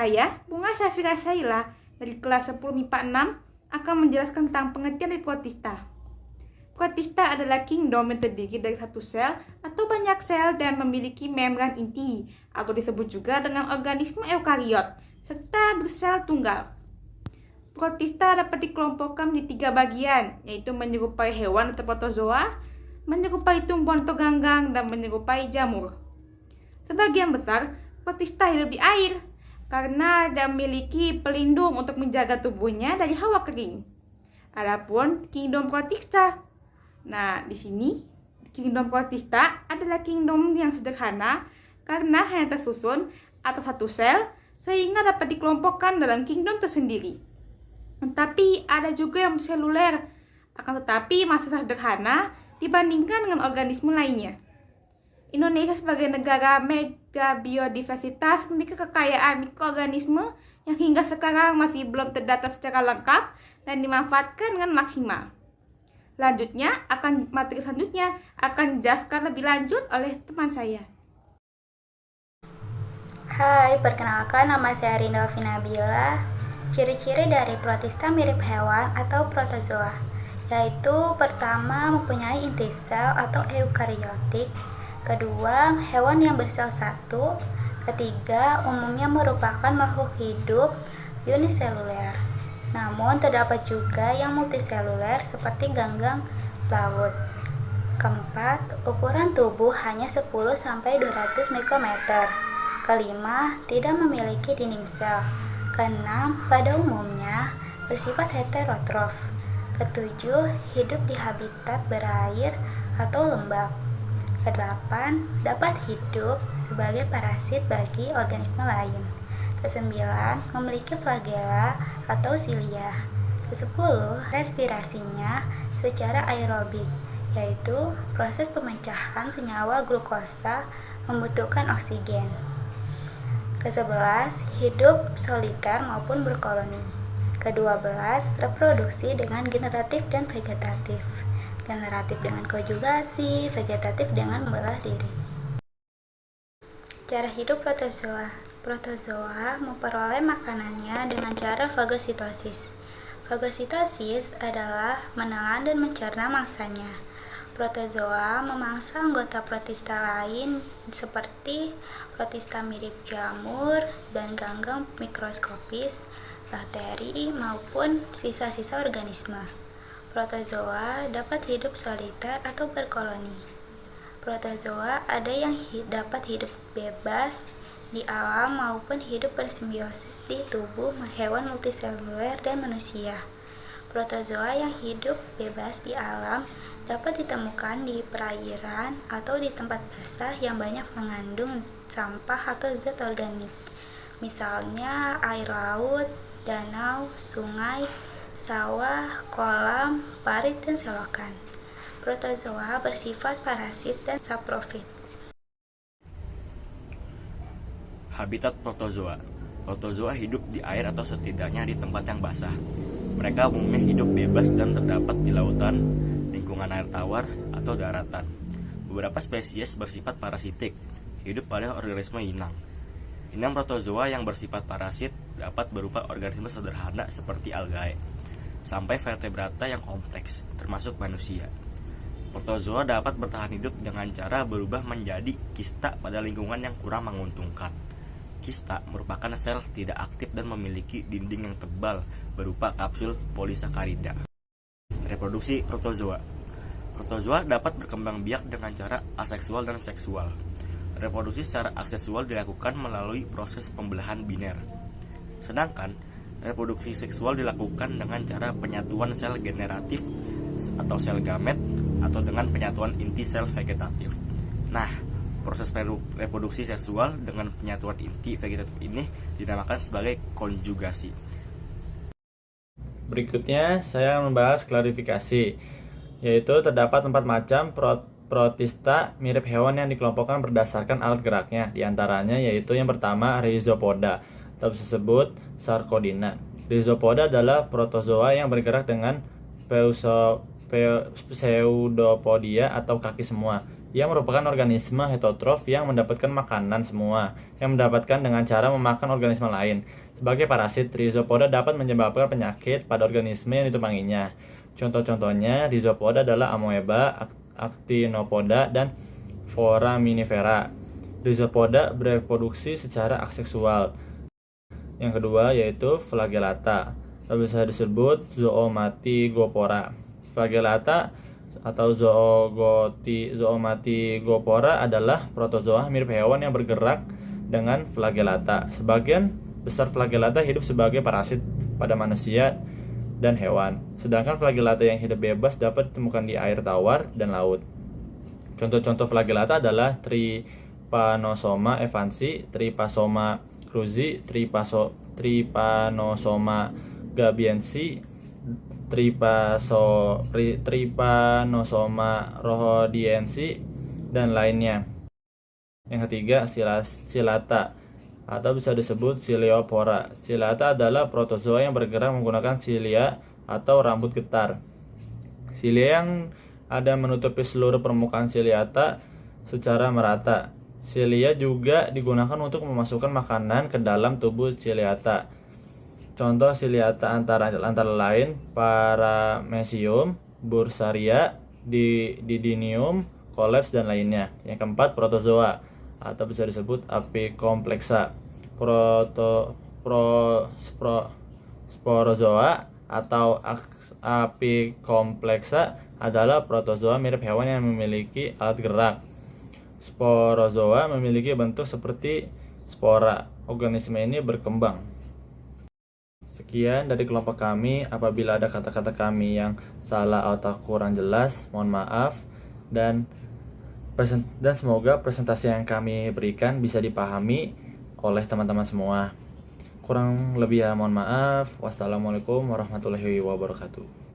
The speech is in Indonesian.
Saya, Bunga Syafira Syaila, dari kelas 10 MIPA 6, akan menjelaskan tentang pengertian dari protista. Protista adalah kingdom yang terdiri dari satu sel atau banyak sel dan memiliki membran inti, atau disebut juga dengan organisme eukariot, serta bersel tunggal. Protista dapat dikelompokkan di 3 bagian, yaitu menyerupai hewan atau protozoa, menyerupai tumbuhan atau ganggang, dan menyerupai jamur. Sebagian besar, protista hidup di air, karena dia memiliki pelindung untuk menjaga tubuhnya dari hawa kering. Adapun kingdom protista. Nah, di sini kingdom protista adalah kingdom yang sederhana karena hanya tersusun atas satu sel sehingga dapat dikelompokkan dalam kingdom tersendiri. Tetapi ada juga yang seluler, akan tetapi masih sederhana dibandingkan dengan organisme lainnya. Indonesia sebagai negara mega biodiversitas memiliki kekayaan mikroorganisme yang hingga sekarang masih belum terdata secara lengkap dan dimanfaatkan dengan maksimal. Materi selanjutnya akan dijelaskan lebih lanjut oleh teman saya. Hai, perkenalkan nama saya Rinda Nabila. Ciri-ciri dari protista mirip hewan atau protozoa, yaitu pertama mempunyai inti sel atau eukariotik, kedua hewan yang bersel satu, ketiga umumnya merupakan makhluk hidup uniseluler. Namun terdapat juga yang multiseluler seperti ganggang laut. Keempat, ukuran tubuh hanya 10-200 mikrometer. Kelima, tidak memiliki dinding sel. Keenam, pada umumnya bersifat heterotrof. Ketujuh, hidup di habitat berair atau lembab. Kedelapan, dapat hidup sebagai parasit bagi organisme lain. Kesembilan, memiliki flagela atau silia. Kesepuluh, respirasinya secara aerobik, yaitu proses pemecahan senyawa glukosa membutuhkan oksigen. Ke-11, hidup soliter maupun berkoloni. Ke-12, reproduksi dengan generatif dan vegetatif. Generatif dengan konjugasi, vegetatif dengan membelah diri. Cara hidup protozoa. Protozoa memperoleh makanannya dengan cara fagositosis. Fagositosis adalah menelan dan mencerna mangsanya. Protozoa memangsa anggota protista lain seperti protista mirip jamur dan ganggang mikroskopis, bakteri maupun sisa-sisa organisme. Protozoa dapat hidup soliter atau berkoloni. Protozoa ada yang dapat hidup bebas di alam maupun hidup bersimbiosis di tubuh hewan multiseluler dan manusia. Protozoa yang hidup bebas di alam dapat ditemukan di perairan atau di tempat basah yang banyak mengandung sampah atau zat organik, misalnya air laut, danau, sungai, sawah, kolam, parit, dan selokan. Protozoa bersifat parasit dan saprofit. Habitat protozoa. Protozoa hidup di air atau setidaknya di tempat yang basah. Mereka umumnya hidup bebas dan terdapat di lautan, lingkungan air tawar, atau daratan. Beberapa spesies bersifat parasitik, hidup pada organisme inang. Inang protozoa yang bersifat parasit dapat berupa organisme sederhana seperti algae, sampai vertebrata yang kompleks, termasuk manusia. Protozoa dapat bertahan hidup dengan cara berubah menjadi kista pada lingkungan yang kurang menguntungkan. Kista merupakan sel tidak aktif dan memiliki dinding yang tebal berupa kapsul polisakarida. Reproduksi protozoa. Protozoa dapat berkembang biak dengan cara aseksual dan seksual. Reproduksi secara aseksual dilakukan melalui proses pembelahan biner. Sedangkan reproduksi seksual dilakukan dengan cara penyatuan sel generatif atau sel gamet atau dengan penyatuan inti sel vegetatif. Nah, proses reproduksi seksual dengan penyatuan inti vegetatif ini dinamakan sebagai konjugasi. Berikutnya saya akan membahas klarifikasi, yaitu terdapat 4 macam protista mirip hewan yang dikelompokkan berdasarkan alat geraknya. Di antaranya yaitu yang pertama Rhizopoda atau disebut Sarcodina. Rhizopoda adalah protozoa yang bergerak dengan pseudopodia atau kaki semua. Ia merupakan organisme heterotrof yang mendapatkan makanan semua, yang mendapatkan dengan cara memakan organisme lain. Sebagai parasit, Rhizopoda dapat menyebabkan penyakit pada organisme yang ditumpanginya. Contoh-contohnya, Rhizopoda adalah Amoeba, Actinopoda, dan Foraminifera. Rhizopoda bereproduksi secara aseksual. Yang kedua yaitu Flagellata, atau bisa disebut Zoomatigopora. Flagellata atau Zoomatigopora adalah protozoa mirip hewan yang bergerak dengan flagellata. Sebagian besar flagellata hidup sebagai parasit pada manusia dan hewan, sedangkan flagellata yang hidup bebas dapat ditemukan di air tawar dan laut. Contoh-contoh flagellata adalah Trypanosoma evansi, Trypanosoma cruzi, Trypanosoma gabiensi, Trypanosoma rhodiensi, dan lainnya. Yang ketiga, Silata, atau bisa disebut Coleopora. Silata adalah protozoa yang bergerak menggunakan silia atau rambut getar. Silia yang ada menutupi seluruh permukaan ciliata secara merata. Silia juga digunakan untuk memasukkan makanan ke dalam tubuh ciliata. Contoh ciliata antara lain Paramecium, Bursaria, Didinium, Coleps, dan lainnya. Yang keempat, protozoa, atau bisa disebut Apicomplexa. Sporozoa atau Apicomplexa adalah protozoa mirip hewan yang memiliki alat gerak. Sporozoa memiliki bentuk seperti spora. Organisme ini berkembang. Sekian dari kelompok kami. Apabila ada kata-kata kami yang salah atau kurang jelas, mohon maaf, dan semoga presentasi yang kami berikan bisa dipahami oleh teman-teman semua. Kurang lebih mohon maaf. Wassalamualaikum warahmatullahi wabarakatuh.